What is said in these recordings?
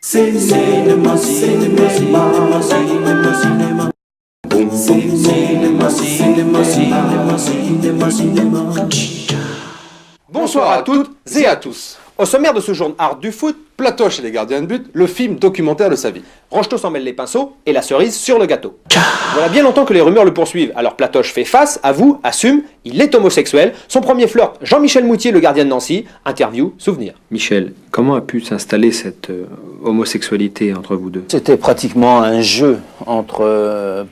Cinéma, cinéma, cinéma, cinéma, cinéma. Boum, boum, cinéma, cinéma, cinéma, cinéma, cinéma. Bonsoir à toutes et à tous. Au sommaire de ce journal Art du foot, Platoche et les gardiens de but, le film documentaire de sa vie. Rocheteau s'en mêle les pinceaux et la cerise sur le gâteau. Voilà bien longtemps que les rumeurs le poursuivent, alors Platoche fait face, avoue, assume, il est homosexuel. Son premier flirt, Jean-Michel Moutier, le gardien de Nancy, interview, souvenir. Michel, comment a pu s'installer cette homosexualité entre vous deux? C'était pratiquement un jeu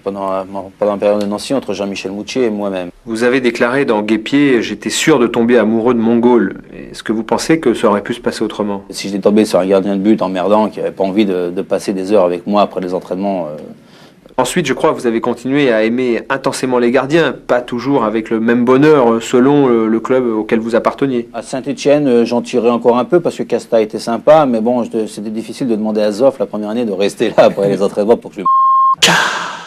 pendant la période de Nancy entre Jean-Michel Moutier et moi-même. Vous avez déclaré dans Guépier « J'étais sûr de tomber amoureux de Mongol ». Est-ce que vous pensez que ça aurait pu se passer autrement? Si j'étais tombé sur un gardien de but emmerdant qui n'avait pas envie de passer des heures avec moi après les entraînements... Ensuite, je crois que vous avez continué à aimer intensément les gardiens, pas toujours avec le même bonheur selon le club auquel vous apparteniez. À Saint-Etienne, j'en tirais encore un peu parce que Casta était sympa, mais bon, c'était difficile de demander à Zoff la première année de rester là après les entraînements pour que je...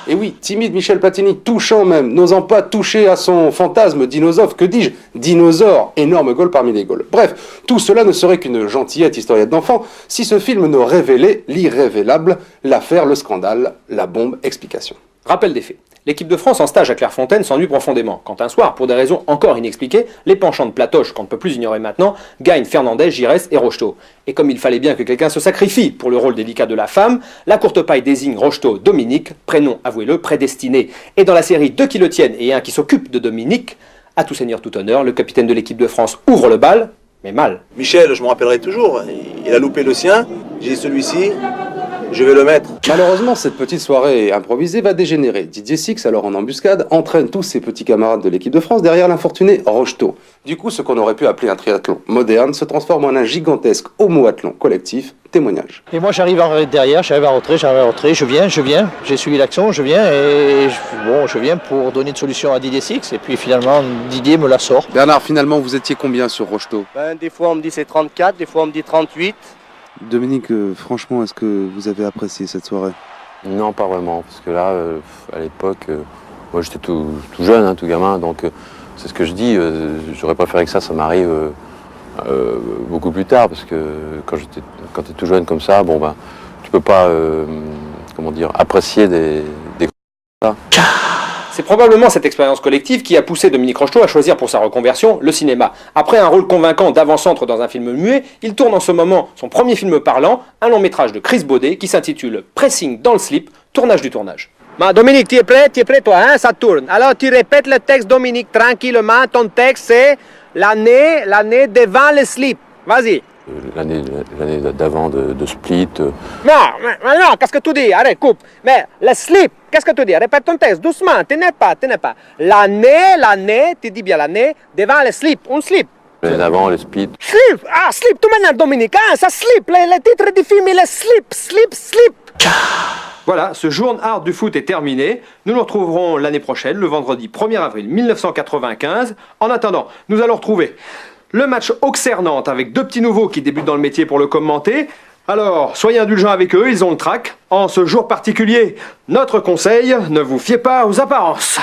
Et oui, timide Michel Platini, touchant même, n'osant pas toucher à son fantasme dinosaure, que dis-je, dinosaure, énorme goal parmi les goals. Bref, tout cela ne serait qu'une gentillette historiette d'enfant si ce film ne révélait l'irrévélable, l'affaire, le scandale, la bombe, explication. Rappel des faits. L'équipe de France en stage à Clairefontaine s'ennuie profondément, quand un soir, pour des raisons encore inexpliquées, les penchants de Platoche, qu'on ne peut plus ignorer maintenant, gagnent Fernandez, Giresse et Rocheteau. Et comme il fallait bien que quelqu'un se sacrifie pour le rôle délicat de la femme, la courte paille désigne Rocheteau Dominique, prénom, avouez-le, prédestiné. Et dans la série Deux qui le tiennent et un qui s'occupe de Dominique, à tout seigneur tout honneur, le capitaine de l'équipe de France ouvre le bal, mais mal. Michel, je me rappellerai toujours, il a loupé le sien, j'ai dit celui-ci, je vais le mettre. Malheureusement, cette petite soirée improvisée va dégénérer. Didier Six, alors en embuscade, entraîne tous ses petits camarades de l'équipe de France derrière l'infortuné Rocheteau. Du coup, ce qu'on aurait pu appeler un triathlon moderne se transforme en un gigantesque homoathlon collectif, témoignage. Et moi j'arrive derrière, j'arrive à rentrer, je viens, j'ai suivi l'action, je viens je viens pour donner une solution à Didier Six et puis finalement Didier me la sort. Bernard, finalement vous étiez combien sur Rocheteau? Des fois on me dit c'est 34, des fois on me dit 38. Dominique, franchement, est-ce que vous avez apprécié cette soirée? Non, pas vraiment, parce que là, à l'époque, moi j'étais tout jeune, hein, tout gamin, donc c'est ce que je dis, j'aurais préféré que ça m'arrive beaucoup plus tard, parce que quand tu es tout jeune comme ça, bon ben, tu peux pas, apprécier des C'est probablement cette expérience collective qui a poussé Dominique Rocheteau à choisir pour sa reconversion le cinéma. Après un rôle convaincant d'avant-centre dans un film muet, il tourne en ce moment son premier film parlant, un long métrage de Chris Baudet qui s'intitule Pressing dans le slip, tournage du tournage. Dominique, tu es prêt toi, hein, ça tourne. Alors tu répètes le texte Dominique, tranquillement, ton texte c'est l'année devant le slip, vas-y. L'année d'avant de Split. Non, qu'est-ce que tu dis? Arrête, coupe. Mais le slip, qu'est-ce que tu dis? Répète ton texte, doucement, tenez pas. L'année, tu dis bien l'année, devant le slip, un slip. L'année d'avant, le Split. Slip, tout maintenant, Dominique, hein, ça slip, le titre du film, il est slip. Voilà, ce journal Art du foot est terminé. Nous nous retrouverons l'année prochaine, le vendredi 1er avril 1995. En attendant, nous allons retrouver le match Auxerre-Nantes avec deux petits nouveaux qui débutent dans le métier pour le commenter. Alors, soyez indulgents avec eux, ils ont le trac. En ce jour particulier, notre conseil, ne vous fiez pas aux apparences.